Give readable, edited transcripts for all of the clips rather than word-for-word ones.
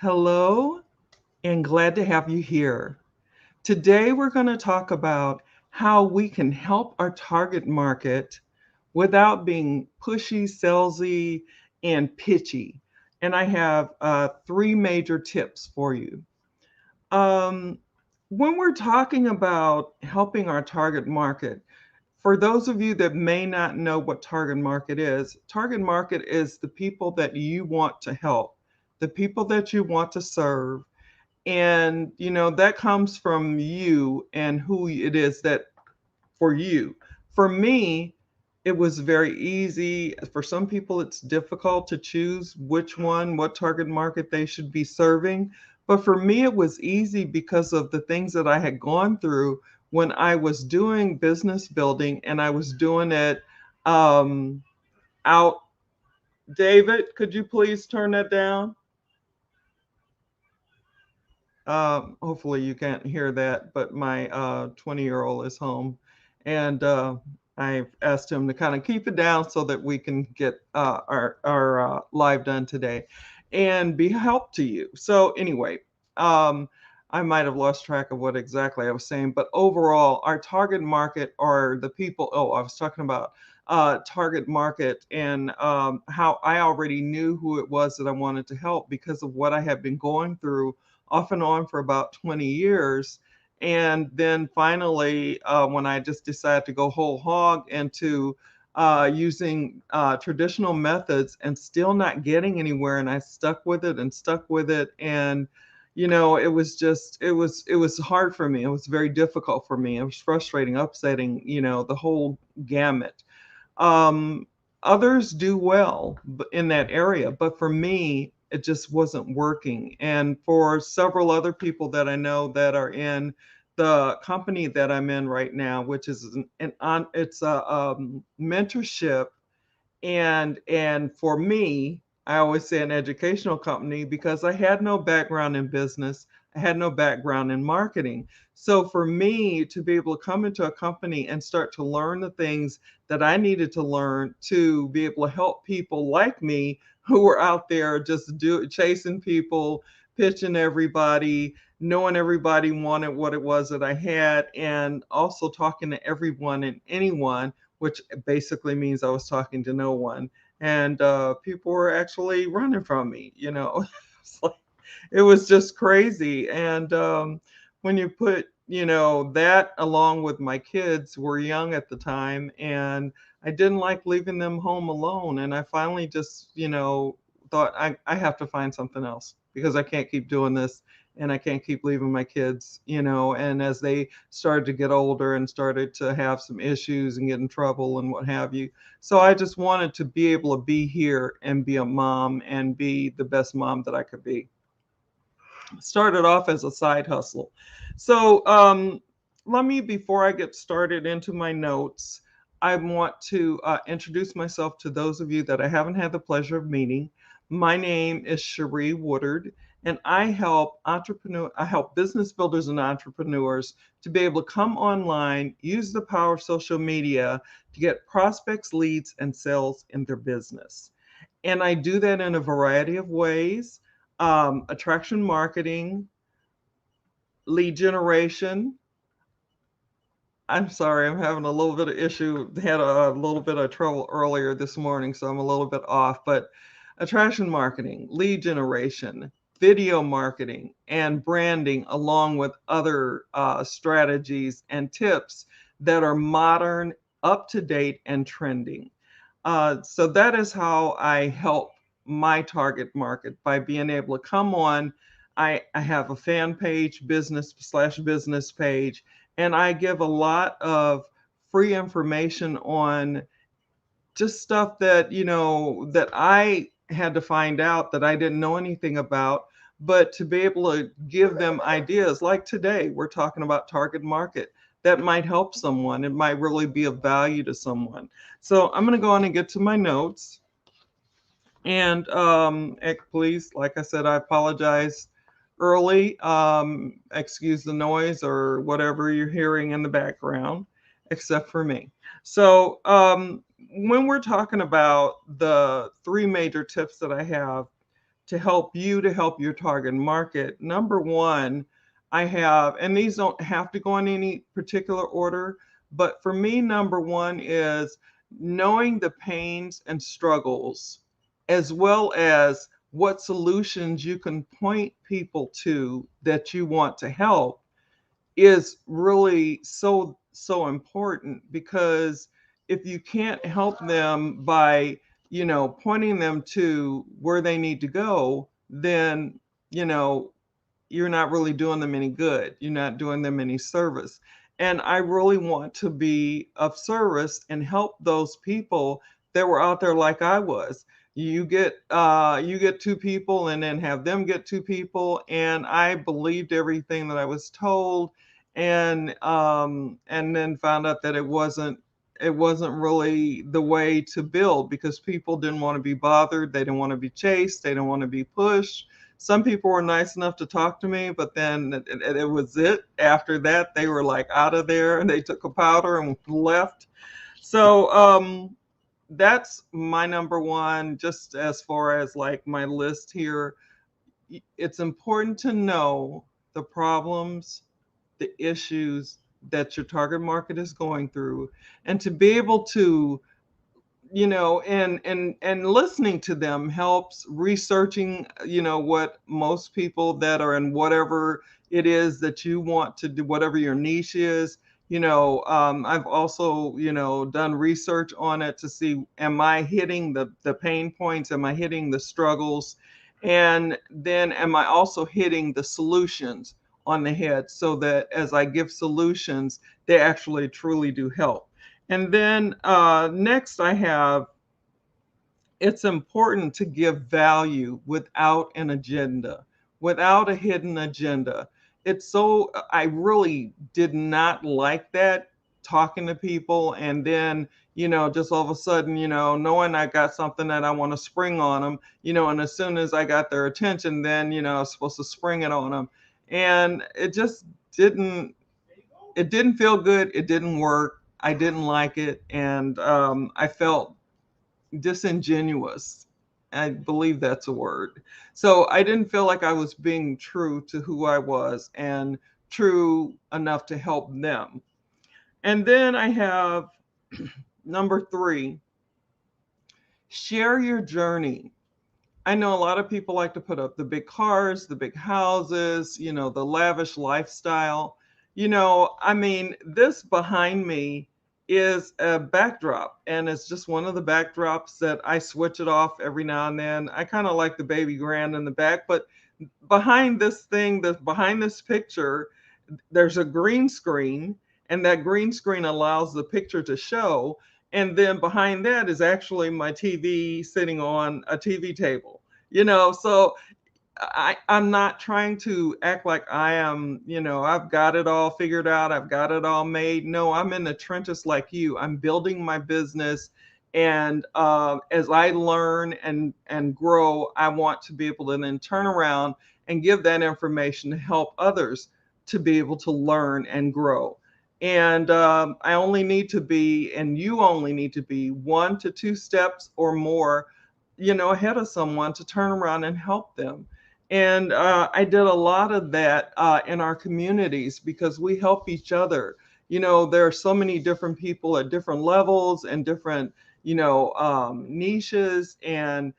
Hello, and glad to have you here. Today, we're going to talk about how we can help our target market without being pushy, salesy, and pitchy. And I have three major tips for you. Um, when we're talking about helping our target market, for those of you that may not know what target market is the people that you want to help, the people that you want to serve, and that comes from you and who it is that for you. For me, it was very easy. For some people it's difficult to choose what target market they should be serving, but for me it was easy because of the things that I had gone through when I was doing business building, and I was doing it um out. David, could you please turn that down? Hopefully you can't hear that, but my 20-year-old is home, and I've asked him to kind of keep it down so that we can get our live done today and be help to you. So anyway, um, I might have lost track of what exactly I was saying, but overall, our target market are the people. Oh, I was talking about target market, and how I already knew who it was that I wanted to help because of what I had been going through off and on for about 20 years. And then finally, when I just decided to go whole hog into using traditional methods and still not getting anywhere, and I stuck with it and stuck with it. And it was it was hard for me. It was very difficult for me. It was frustrating, upsetting, the whole gamut. um, Others do well in that area, but for me, it just wasn't working. And for several other people that I know that are in the company that I'm in right now, which is it's a mentorship, and for me, I always say an educational company because I had no background in business. I had no background in marketing. So for me to be able to come into a company and start to learn the things that I needed to learn to be able to help people like me who were out there just chasing people, pitching everybody, knowing everybody wanted what it was that I had, and also talking to everyone and anyone, which basically means I was talking to no one. And people were actually running from me. It's like, it was just crazy. And when you put, that along with my kids were young at the time, and I didn't like leaving them home alone. And I finally just, thought I have to find something else because I can't keep doing this, and I can't keep leaving my kids, and as they started to get older and started to have some issues and get in trouble and what have you. So I just wanted to be able to be here and be a mom and be the best mom that I could be. Started off as a side hustle. So let me, before I get started into my notes, I want to introduce myself to those of you that I haven't had the pleasure of meeting. My name is Cherie Woodard, and I help business builders and entrepreneurs to be able to come online, use the power of social media to get prospects, leads, and sales in their business. And I do that in a variety of ways: attraction marketing, lead generation. I'm sorry, I'm having a little bit of issue. Had a little bit of trouble earlier this morning, so I'm a little bit off. But attraction marketing, lead generation, video marketing, and branding, along with other strategies and tips that are modern, up to date, and trending. So that is how I help my target market, by being able to come on. I have a fan page, business/business page, and I give a lot of free information on just stuff that, that I had to find out that I didn't know anything about. But to be able to give them ideas, like today, we're talking about target market that might help someone. It might really be of value to someone. So I'm going to go on and get to my notes. And please, like I said, I apologize early. Excuse the noise or whatever you're hearing in the background, except for me. So when we're talking about the three major tips that I have to help you to help your target market. Number one, I have, and these don't have to go in any particular order, but for me, number one is knowing the pains and struggles, as well as what solutions you can point people to that you want to help, is really so important, because if you can't help them by, pointing them to where they need to go, then, you know you're not really doing them any good. You're not doing them any service. And I really want to be of service and help those people that were out there like I was. You get two people and then have them get two people, and I believed everything that I was told, and then found out that it wasn't really the way to build, because people didn't want to be bothered, they didn't want to be chased, they didn't want to be pushed. Some people were nice enough to talk to me, but then it was it. After that, they were like out of there, and they took a powder and left. So that's my number one. Just as far as like my list here, it's important to know the problems, the issues that your target market is going through, and to be able to, and listening to them helps researching, what most people that are in whatever it is that you want to do, whatever your niche is. I've also, done research on it to see, am I hitting the pain points? Am I hitting the struggles? And then am I also hitting the solutions on the head, so that as I give solutions, they actually truly do help. And then next I have, it's important to give value without an agenda, without a hidden agenda. I really did not like that, talking to people and then, just all of a sudden, knowing I got something that I want to spring on them, and as soon as I got their attention, then, I was supposed to spring it on them. And it just didn't, it didn't feel good. It didn't work. I didn't like it. And I felt disingenuous. I believe that's a word. So I didn't feel like I was being true to who I was and true enough to help them. And then I have number three, share your journey. I know a lot of people like to put up the big cars, the big houses, the lavish lifestyle. I mean, this behind me is a backdrop, and it's just one of the backdrops that I switch it off every now and then. I kind of like the baby grand in the back, but behind this picture, there's a green screen, and that green screen allows the picture to show. And then behind that is actually my TV sitting on a TV table. So I'm not trying to act like I am, I've got it all figured out, I've got it all made. No, I'm in the trenches like you. I'm building my business. And as I learn and grow, I want to be able to then turn around and give that information to help others to be able to learn and grow. And I only need to be, and you only need to be 1 to 2 steps or more, ahead of someone to turn around and help them. And I did a lot of that in our communities, because we help each other. There are so many different people at different levels and different, niches. And,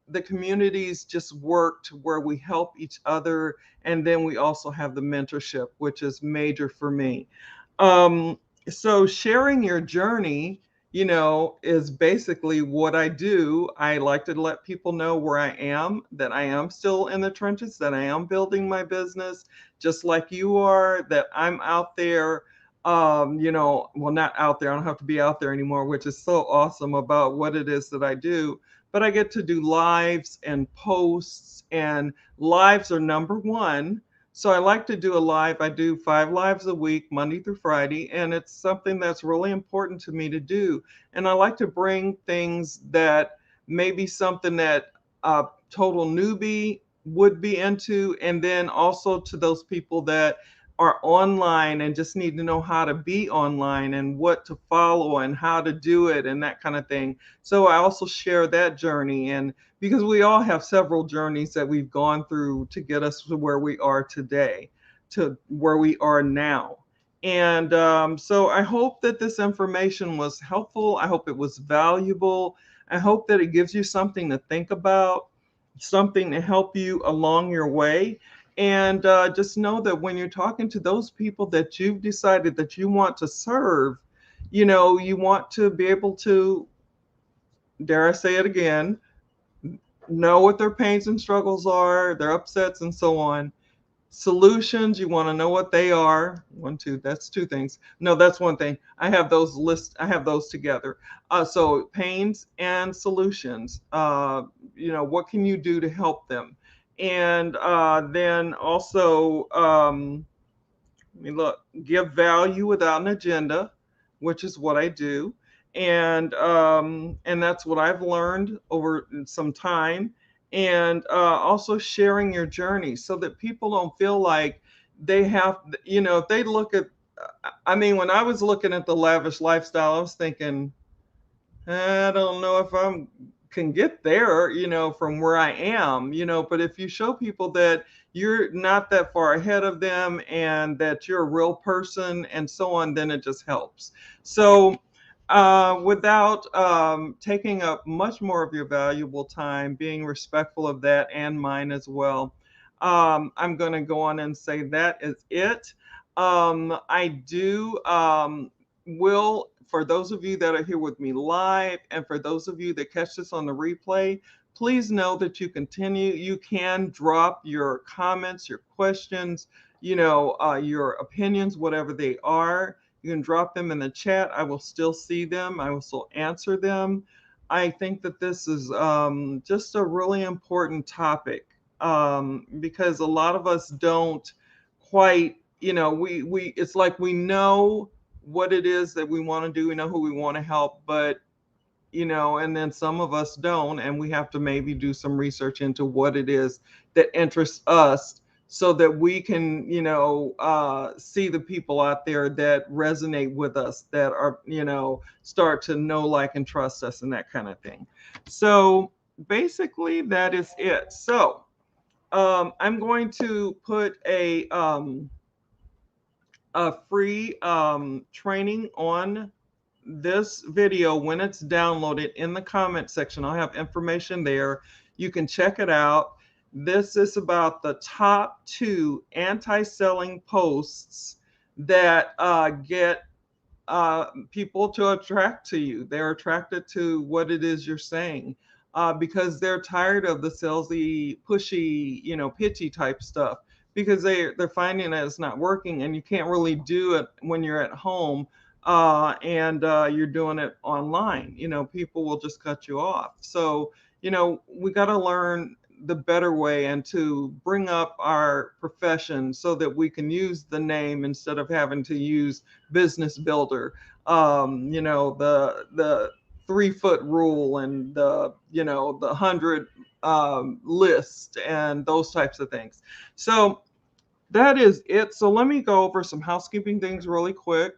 the communities just work to where we help each other. And then we also have the mentorship, which is major for me. Um, so sharing your journey, is basically what I do. I like to let people know where I am, that I am still in the trenches, that I am building my business, just like you are, that I'm out there. Well, not out there. I don't have to be out there anymore, which is so awesome about what it is that I do. But I get to do lives and posts, and lives are number one. So I like to do a live. I do 5 lives a week, Monday through Friday, and it's something that's really important to me to do. And I like to bring things that maybe something that a total newbie would be into, and then also to those people that are online and just need to know how to be online and what to follow and how to do it and that kind of thing. So I also share that journey, and because we all have several journeys that we've gone through to get us to where we are today, to where we are now. And so I hope that this information was helpful. I hope it was valuable. I hope that it gives you something to think about, something to help you along your way. And just know that when you're talking to those people that you've decided that you want to serve, you want to be able to, dare I say it again, know what their pains and struggles are, their upsets, and so on. Solutions, you want to know what they are. One, two, that's two things. No, that's one thing. I have those together. So pains and solutions. What can you do to help them? And then also, I mean, look, give value without an agenda, which is what I do, and that's what I've learned over some time, and also sharing your journey so that people don't feel like they have, if they look at, I mean, when I was looking at the lavish lifestyle, I was thinking, I don't know if I'm can get there, from where I am, but if you show people that you're not that far ahead of them and that you're a real person and so on, then it just helps. So, without taking up much more of your valuable time, being respectful of that and mine as well, I'm going to go on and say that is it. I do will, for those of you that are here with me live and for those of you that catch this on the replay, please know that you can drop your comments, your questions, your opinions, whatever they are. You can drop them in the chat. I will still see them. I will still answer them. I think that this is just a really important topic, because a lot of us don't quite, we it's like we know what it is that we want to do, we know who we want to help, but and then some of us don't, and we have to maybe do some research into what it is that interests us so that we can, see the people out there that resonate with us, that are, start to know, like, and trust us and that kind of thing. So basically, that is it. So I'm going to put a free training on this video when it's downloaded in the comment section. I'll have information there. You can check it out. This is about the top 2 anti-selling posts that get people to attract to you. They're attracted to what it is you're saying, because they're tired of the salesy, pushy, pitchy type stuff, because they're finding that it's not working, and you can't really do it when you're at home, and you're doing it online. People will just cut you off. So we got to learn the better way and to bring up our profession so that we can use the name instead of having to use business builder, the 3-foot rule, and the 100 list, and those types of things. So that is it. So let me go over some housekeeping things really quick.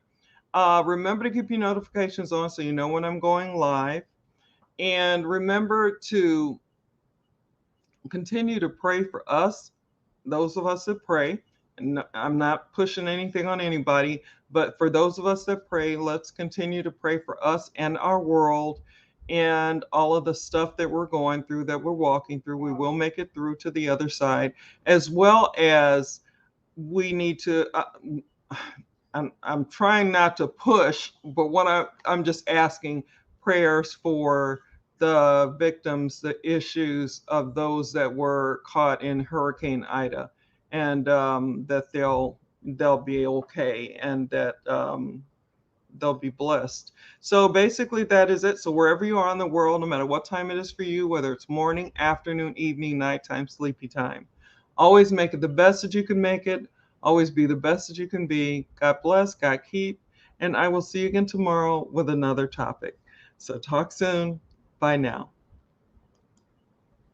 Remember to keep your notifications on so you know when I'm going live, and remember to continue to pray for us, those of us that pray. And I'm not pushing anything on anybody, but for those of us that pray, let's continue to pray for us and our world and all of the stuff that we're going through, that we're walking through. We will make it through to the other side, as well as we need to. I'm trying not to push, but I'm just asking prayers for the victims, the issues of those that were caught in Hurricane Ida, and that they'll be okay, and that they'll be blessed. So basically, that is it. So wherever you are in the world, no matter what time it is for you, whether it's morning, afternoon, evening, nighttime, sleepy time, always make it the best that you can make it. Always be the best that you can be. God bless, God keep, and I will see you again tomorrow with another topic. So talk soon. Bye now.